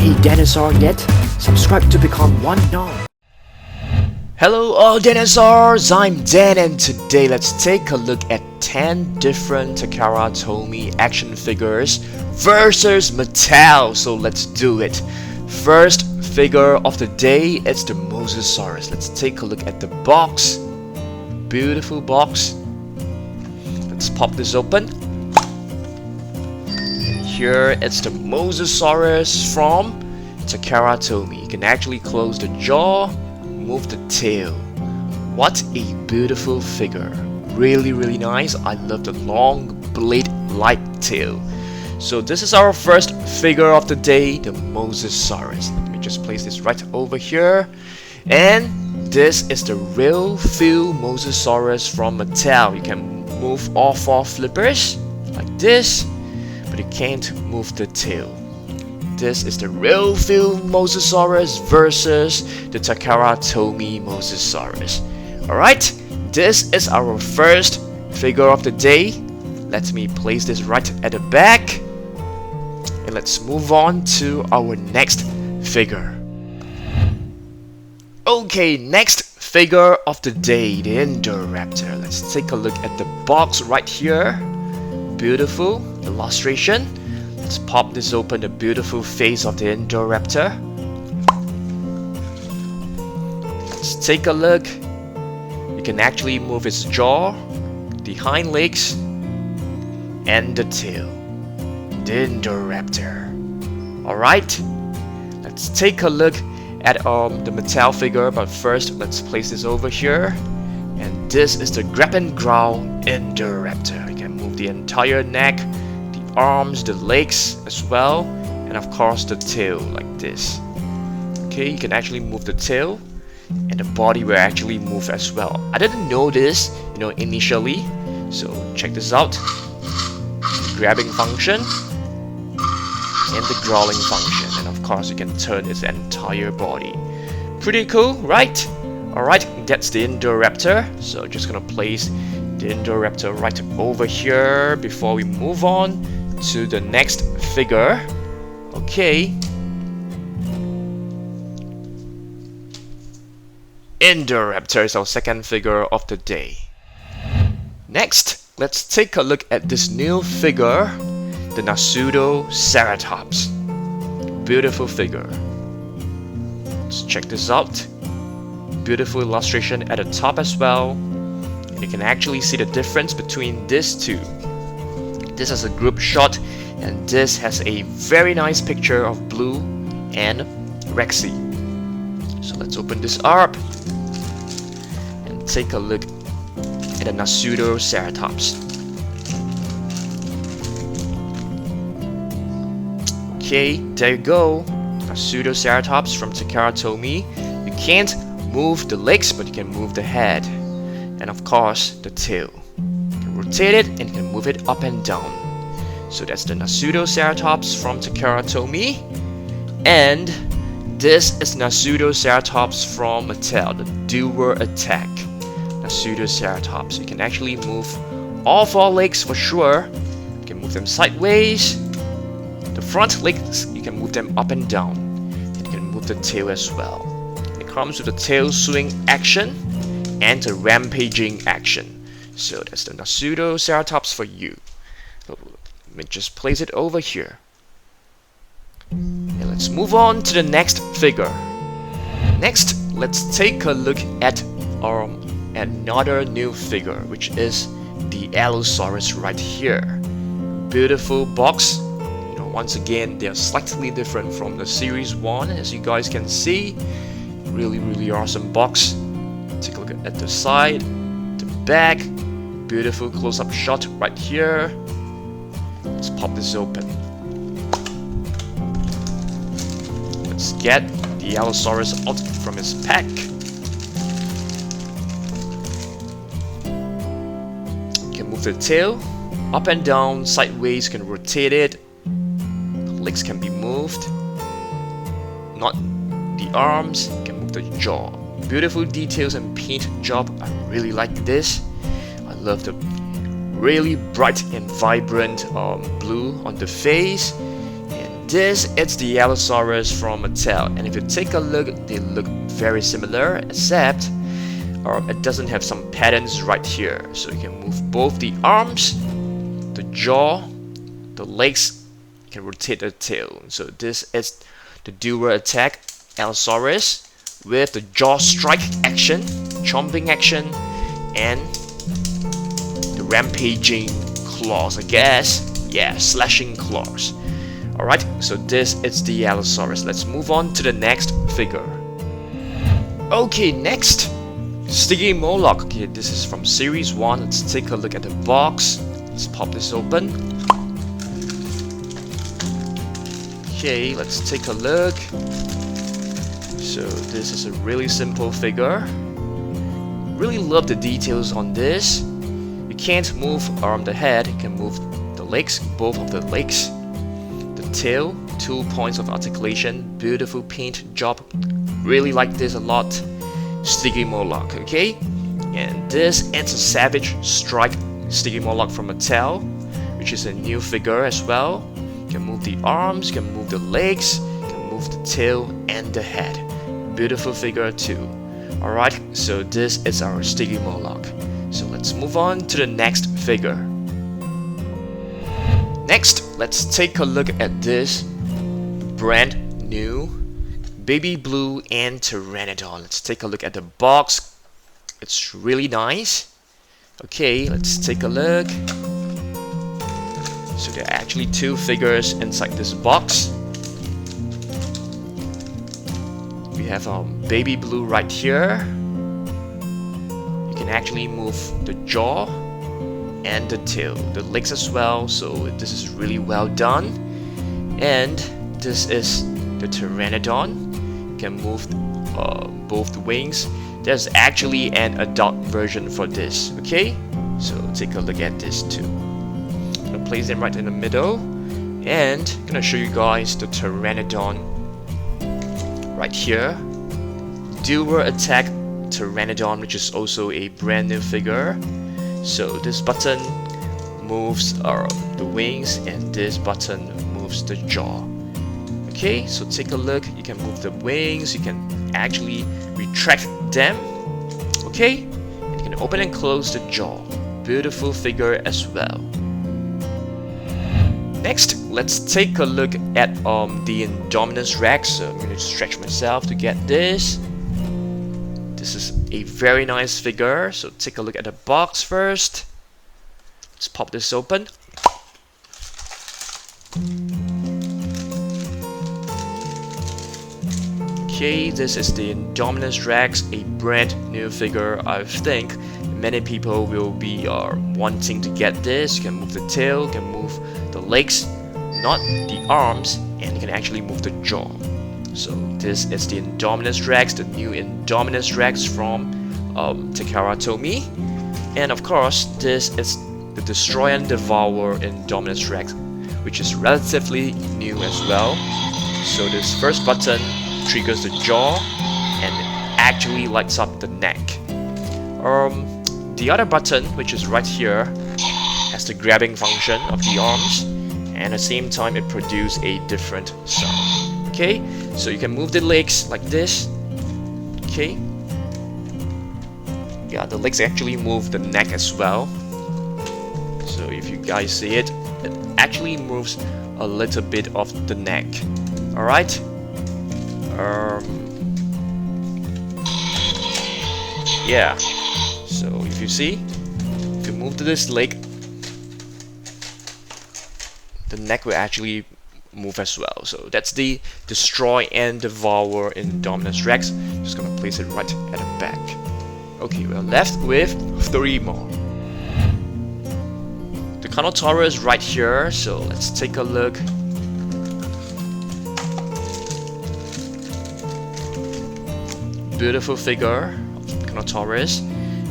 a dinosaur yet? Subscribe to become one now. Hello all dinosaurs, I'm Dan and today let's take a look at 10 different Takara Tomy action figures versus Mattel. So let's do it. First figure of the day, it's the Mosasaurus. Let's take a look at the box. Beautiful box. Let's pop this open. Here it's the Mosasaurus from Takara Tomy. You can actually close the jaw, move the tail. What a beautiful figure. Really nice. I love the long blade-like tail. So this is our first figure of the day, the Mosasaurus. Let me just place this right over here. And this is the real feel Mosasaurus from Mattel. You can move all 4 flippers like this, but you can't move the tail. This is the real feel Mosasaurus versus the Takara Tomy Mosasaurus. Alright, this is our first figure of the day. Let me place this right at the back. And let's move on to our next figure. Okay, next figure of the day, the Indoraptor. Let's take a look at the box right here. Beautiful illustration. Let's pop this open, the beautiful face of the Indoraptor. Let's take a look. You can actually move its jaw, the hind legs, and the tail. The Indoraptor. Alright, let's take a look at the Mattel figure, but first let's place this over here. And this is the grab and growl Indoraptor. You can move the entire neck, arms, the legs as well, and of course the tail like this. Okay, you can actually move the tail, and the body will actually move as well. I didn't know this, initially. So check this out: the grabbing function and the growling function, and of course you can turn its entire body. Pretty cool, right? Alright, that's the Indoraptor. So just gonna place the Indoraptor right over here before we move on to the next figure. Okay, Indoraptor is our second figure of the day. Next, let's take a look at this new figure, the Nasutoceratops. Beautiful figure. Let's check this out. Beautiful illustration at the top as well. And you can actually see the difference between these two. This is a group shot, and this has a very nice picture of Blue and Rexy. So let's open this up and take a look at the Nasutoceratops. Okay, there you go. Nasutoceratops from Takara Tomy. You can't move the legs, but you can move the head. And of course, the tail. Rotate it and you can move it up and down. So that's the Nasutoceratops from Takara Tomy. And this is Nasutoceratops from Mattel, the Dual Attack Nasutoceratops. You can actually move all 4 legs for sure. You can move them sideways. The front legs, you can move them up and down. And you can move the tail as well. It comes with the tail swing action and the rampaging action. So that's the Nasutoceratops for you. Let me just place it over here. And let's move on to the next figure. Next, let's take a look at another new figure, which is the Allosaurus right here. Beautiful box. Once again, they are slightly different from the series 1, as you guys can see. Really awesome box. Take a look at the side, the back. Beautiful close-up shot right here. Let's pop this open. Let's get the Allosaurus out from its pack. You can move the tail up and down, sideways. You can rotate it. The legs can be moved. Not the arms. You can move the jaw. Beautiful details and paint job. I really like this. I love the really bright and vibrant blue on the face, and this is the Allosaurus from Mattel, and if you take a look, they look very similar, except it doesn't have some patterns right here. So you can move both the arms, the jaw, the legs, you can rotate the tail. So this is the dual attack Allosaurus with the jaw strike action, chomping action, and the rampaging claws, I guess. Yeah, slashing claws. Alright, so this is the Allosaurus. Let's move on to the next figure. Okay, next, Sticky Moloch. Okay, this is from series 1. Let's take a look at the box. Let's pop this open. Okay, let's take a look. So this is a really simple figure. Really love the details on this. You can't move the head, you can move the legs, both of the legs. The tail, 2 points of articulation, beautiful paint job. Really like this a lot. Sticky Moloch, okay? And this is a Savage Strike Sticky Moloch from Mattel, which is a new figure as well. You can move the arms, you can move the legs, you can move the tail and the head. Beautiful figure too. Alright, so this is our Sticky Moloch. So let's move on to the next figure. Next, let's take a look at this brand new Baby Blue and Pteranodon. Let's take a look at the box. It's really nice. Okay, let's take a look. So there are actually 2 figures inside this box. We have Baby Blue right here. You can actually move the jaw and the tail, the legs as well, so this is really well done. And this is the Pteranodon. You can move both the wings. There's actually an adult version for this, okay? So take a look at this too. I'm gonna place them right in the middle, and I'm gonna show you guys the Pteranodon right here. Dual attack Pteranodon, which is also a brand new figure. So this button moves the wings, and this button moves the jaw. Okay, so take a look. You can move the wings, you can actually retract them. Okay, and you can open and close the jaw. Beautiful figure as well. Next, let's take a look at the Indominus Rex. So I'm going to stretch myself to get this. This is a very nice figure. So take a look at the box first. Let's pop this open. Okay, this is the Indominus Rex, a brand new figure. I think many people will be wanting to get this. You can move the tail, you can move the legs, not the arms, and you can actually move the jaw. So this is the Indominus Rex, the new Indominus Rex from Takara Tomy. And of course, this is the Destroy and Devour Indominus Rex, which is relatively new as well. So this first button triggers the jaw and actually lights up the neck. The other button, which is right here, has the grabbing function of the arms, and at the same time it produces a different sound. Okay, so you can move the legs like this. Okay, yeah, the legs actually move the neck as well. So if you guys see it, it actually moves a little bit of the neck. Alright. Yeah, so if you see, if you move to this leg, the neck will actually move as well. So that's the Destroy and Devour Indominus Rex. Just gonna place it right at the back. Okay, we're left with 3 more. The Carnotaurus right here, so let's take a look. Beautiful figure of Carnotaurus.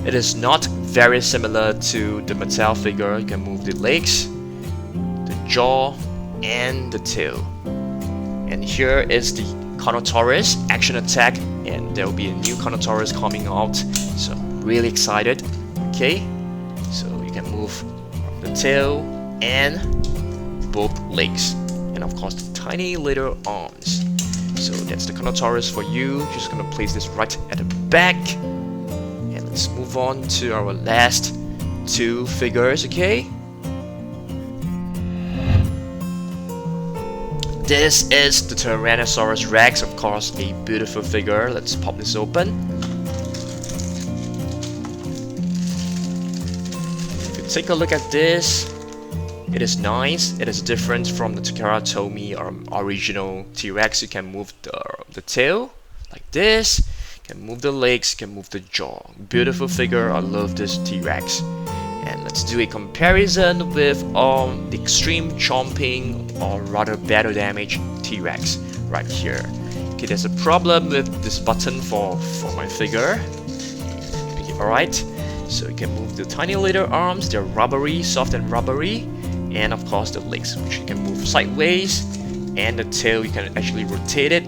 It is not very similar to the Mattel figure. You can move the legs, the jaw, and the tail. And here is the Carnotaurus action attack, and there will be a new Carnotaurus coming out. So I'm really excited. Okay, so you can move the tail and both legs, and of course the tiny little arms. So that's the Carnotaurus for you. Just gonna place this right at the back. And let's move on to our last two figures, okay? This is the Tyrannosaurus Rex, of course, a beautiful figure. Let's pop this open. If you take a look at this, it is nice. It is different from the Tekeratomi or original T-Rex. You can move the tail like this. You can move the legs, you can move the jaw. Beautiful figure. I love this T-Rex. And let's do a comparison with the extreme chomping or rather battle damage T-Rex right here. Okay, there's a problem with this button for my figure. Okay, alright, so you can move the tiny little arms. They're rubbery, soft and rubbery. And of course the legs, which you can move sideways. And the tail, you can actually rotate it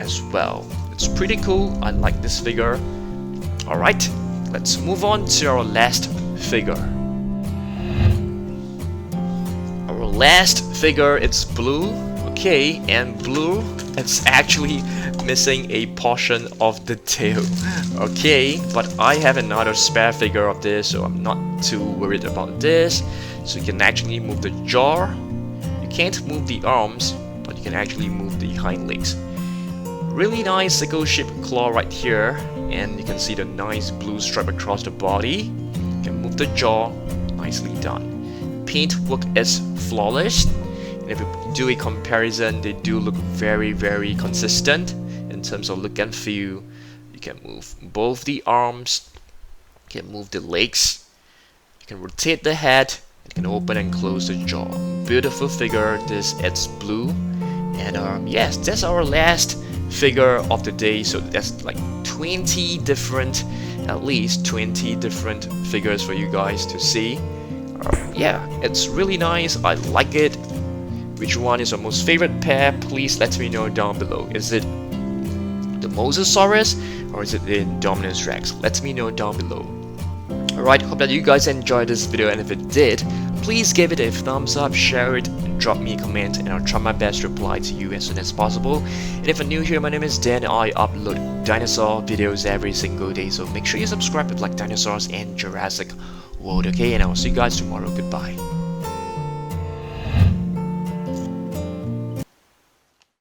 as well. It's pretty cool. I like this figure. Alright, let's move on to our last figure. Our last figure, it's blue, okay, and blue, it's actually missing a portion of the tail, okay, but I have another spare figure of this, so I'm not too worried about this. So you can actually move the jaw. You can't move the arms, but you can actually move the hind legs. Really nice sickle-shaped claw right here, and you can see the nice blue stripe across the body. You can move the jaw, nicely done. Paint work is flawless, and if you do a comparison, they do look very, very consistent in terms of look and feel. You can move both the arms, you can move the legs, you can rotate the head, you can open and close the jaw. Beautiful figure. This it's blue, and yes, that's our last figure of the day. So that's like 20 different, at least 20 different figures for you guys to see. Yeah, it's really nice. I like it. Which one is your most favorite pair? Please let me know down below. Is it the Mosasaurus or is it the Indominus Rex? Let me know down below. Alright, hope that you guys enjoyed this video, and if it did, please give it a thumbs up, share it, and drop me a comment, and I'll try my best to reply to you as soon as possible. And if you're new here, my name is Dan. I upload dinosaur videos every single day, so make sure you subscribe if you like dinosaurs and Jurassic World, okay? And I'll see you guys tomorrow. Goodbye.